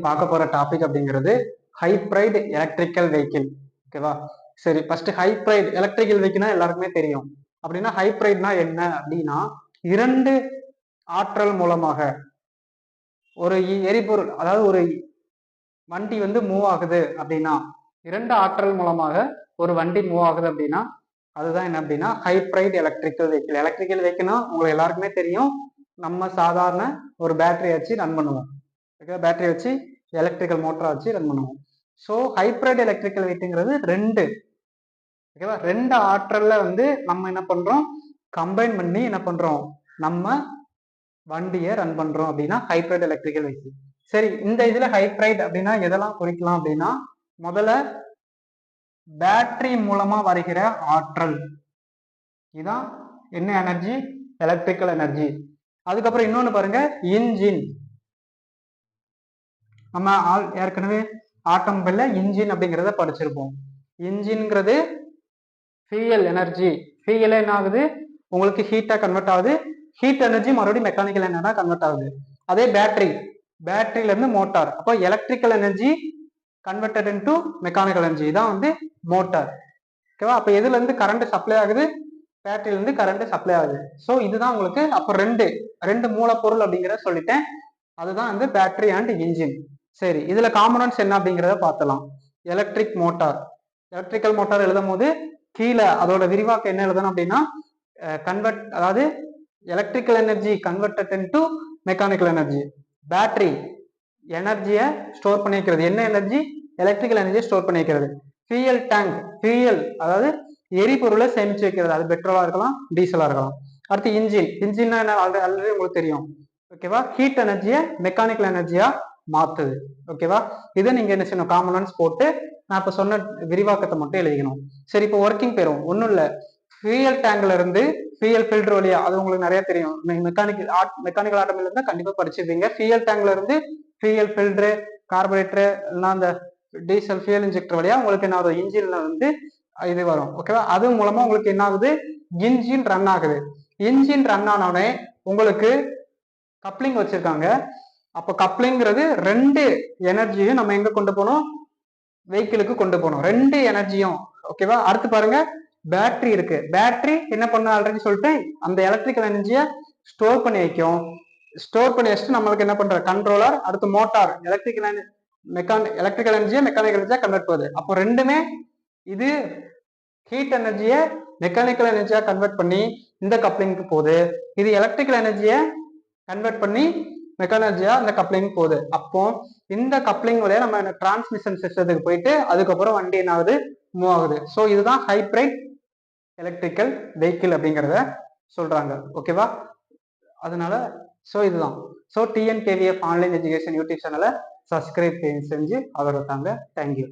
பார்க்க போற டாபிக் அப்படிங்கிறது ஹைப்ரைட் எலக்ட்ரிக்கல் வெஹிக்கிள். ஓகேவா? சரி, ஃபர்ஸ்ட் ஹைப்ரைட் எலக்ட்ரிக்கல் வெஹிக்கிள்னா எல்லாருக்குமே தெரியும். அப்படின்னா ஹைப்ரைட்னா என்ன அப்படின்னா, இரண்டு ஆற்றல் மூலமாக ஒரு எரிபொருள், அதாவது ஒரு வண்டி வந்து மூவ் ஆகுது அப்படின்னா, இரண்டு ஆற்றல் மூலமாக ஒரு வண்டி மூவ் ஆகுது அப்படின்னா அதுதான் என்ன அப்படின்னா ஹைப்ரைட் எலக்ட்ரிக்கல் வெஹிக்கிள். எலக்ட்ரிக்கல் வெஹிக்கிள்னா உங்களுக்கு எல்லாருக்குமே தெரியும், நம்ம சாதாரண ஒரு பேட்டரி வச்சு ரன் பண்ணுவோம். ஓகே, பேட்டரி வச்சு எலக்ட்ரிக்கல் மோட்டரை வச்சு ரன் பண்ணுவோம். ஸோ ஹைப்ரைட் எலக்ட்ரிக்கல் வெஹிக்கிள்ங்கிறது ஓகேவா, ரெண்டு ஆற்றல்ல வந்து நம்ம என்ன பண்றோம், கம்பைன் பண்ணி என்ன பண்றோம், நம்ம வண்டியை ரன் பண்றோம் அப்படின்னா ஹைப்ரைட் எலக்ட்ரிக்கல் வெஹிக்கிள். சரி, இந்த இதுல ஹைப்ரைட் அப்படின்னா எதெல்லாம் குறிக்கலாம் அப்படின்னா, முதல்ல பேட்டரி மூலமா வருகிற ஆற்றல், இதான் என்ன எனர்ஜி, எலக்ட்ரிக்கல் எனர்ஜி. அதுக்கப்புறம் இன்னொன்னு பாருங்க, இன்ஜின். நம்ம ஏற்கனவே ஆட்டோமொபைல்ல இன்ஜின் அப்படிங்கிறத படிச்சிருப்போம். இன்ஜின்ங்கிறது ஃபியூயல் எனர்ஜி. ஃபியூயல் என்ன ஆகுது, உங்களுக்கு ஹீட்டா கன்வெர்ட் ஆகுது. ஹீட் எனர்ஜி மறுபடியும் மெக்கானிக்கல் எனர்ஜியா கன்வெர்ட் ஆகுது. அதே பேட்டரியில இருந்து மோட்டார். அப்போ electrical energy converted into mechanical energy, தான் வந்து மோட்டார். ஓகேவா? அப்ப எதுல இருந்து கரண்ட் சப்ளை ஆகுது, பேட்டரியில இருந்து கரண்ட் சப்ளை ஆகுது. ஸோ இதுதான் உங்களுக்கு அப்போ ரெண்டு மூலப்பொருள் அப்படிங்கிறத சொல்லிட்டேன். அதுதான் வந்து பேட்டரி அண்ட் இன்ஜின். சரி, இதுல காம்பனன்ட்ஸ் என்ன அப்படிங்கிறத பார்த்தலாம். எலக்ட்ரிக் மோட்டார், எலக்ட்ரிக்கல் மோட்டார் எழுதும் போது கீழே அதோட விரிவாக்கம் என்ன எழுதணும் அப்படின்னா, அதாவது electrical energy converted into mechanical energy. Battery எனர்ஜியை ஸ்டோர் பண்ணி வைக்கிறது. என்ன எனர்ஜி, எலக்ட்ரிக்கல் எனர்ஜியை ஸ்டோர் பண்ணி வைக்கிறது. ஃபியூயல் டேங்க், ஃபியூயல் அதாவது எரிபொருளை சேமிச்சு வைக்கிறது. அது பெட்ரோலா இருக்கலாம், டீசலா இருக்கலாம். அடுத்து இன்ஜின்னா என்ன, ஆல்ரெடி உங்களுக்கு தெரியும். ஓகேவா? ஹீட் எனர்ஜியை மெக்கானிக்கல் எனர்ஜியா மாத்துது. ஓகேவா? இதை நீங்க என்ன செய்யணும், காம்பனன்ட்ஸ் போட்டு நான் இப்ப சொன்ன விரிவாக்கத்தை மட்டும் எழுதிக்கணும். சரி, இப்போ ஒர்க்கிங் போயிடும். ஒன்றும் இல்லை, ஃபியூயல் டேங்க்ல இருந்து ஃபியூயல் ஃபில்டர் வழியா, அது உங்களுக்கு நிறைய தெரியும், மெக்கானிக்கல் ஆட்டோமொபைல் இருந்தா கண்டிப்பா படிச்சிருப்பீங்க. ஃபியூயல் டேங்க்ல இருந்து ஃபியூயல் ஃபில்டர், கார்பரேட்டர், அந்த டீசல் ஃபியூயல் இன்ஜெக்டர் வழியா உங்களுக்கு என்ன ஆகுது, இன்ஜின்ல வந்து இது வரும். ஓகேவா? அது மூலமா உங்களுக்கு என்ன ஆகுது, இன்ஜின் ரன் ஆகுது. இன்ஜின் ரன் ஆனோடனே உங்களுக்கு கப்ளிங் வச்சிருக்காங்க. அப்போ கப்ளிங்கிறது ரெண்டு எனர்ஜியும் நம்ம எங்க கொண்டு போனோம், வெஹிக்கிளுக்கு கொண்டு போனோம், ரெண்டு எனர்ஜியும். ஓகேவா? அடுத்து பாருங்க, பேட்டரி இருக்கு. பேட்டரி என்ன பண்ண, ஆல்ரெடி சொல்லிட்டேன், அந்த எலக்ட்ரிக்கல் எனர்ஜியை ஸ்டோர் பண்ணி வைக்கும். ஸ்டோர் பண்ணி வச்சுட்டு நம்மளுக்கு என்ன பண்ற, கண்ட்ரோலர், அடுத்து மோட்டார், எலக்ட்ரிக்கல் எனர்ஜியை மெக்கானிக்கல் எனர்ஜியா கன்வெர்ட் பண்ணுது. அப்போ ரெண்டுமே, இது ஹீட் எனர்ஜியை மெக்கானிக்கல் எனர்ஜியா கன்வெர்ட் பண்ணி இந்த கப்ளிங்க்கு போகுது. இது எலக்ட்ரிக்கல் எனர்ஜியை கன்வெர்ட் பண்ணி மெக்கானர்ஜியா இந்த கப்ளிங் போகுது. அப்போ இந்த கப்ளிங் வழியா நம்ம டிரான்ஸ்மிஷன் சிஸ்டத்துக்கு போயிட்டு அதுக்கப்புறம் வண்டி என்ன ஆகுது, மூவ் ஆகுது. ஸோ இதுதான் ஹைப்ரைட் எலக்ட்ரிக்கல் வெஹிக்கிள் அப்படிங்கிறத சொல்றாங்க. ஓகேவா? அதனால இதுதான். டிஎன்கேவிஎஃப் ஆன்லைன் எஜுகேஷன் யூடியூப் சேனலை சப்ஸ்கிரைப் செஞ்சு ஆதரவு தாங்க. தேங்க்யூ.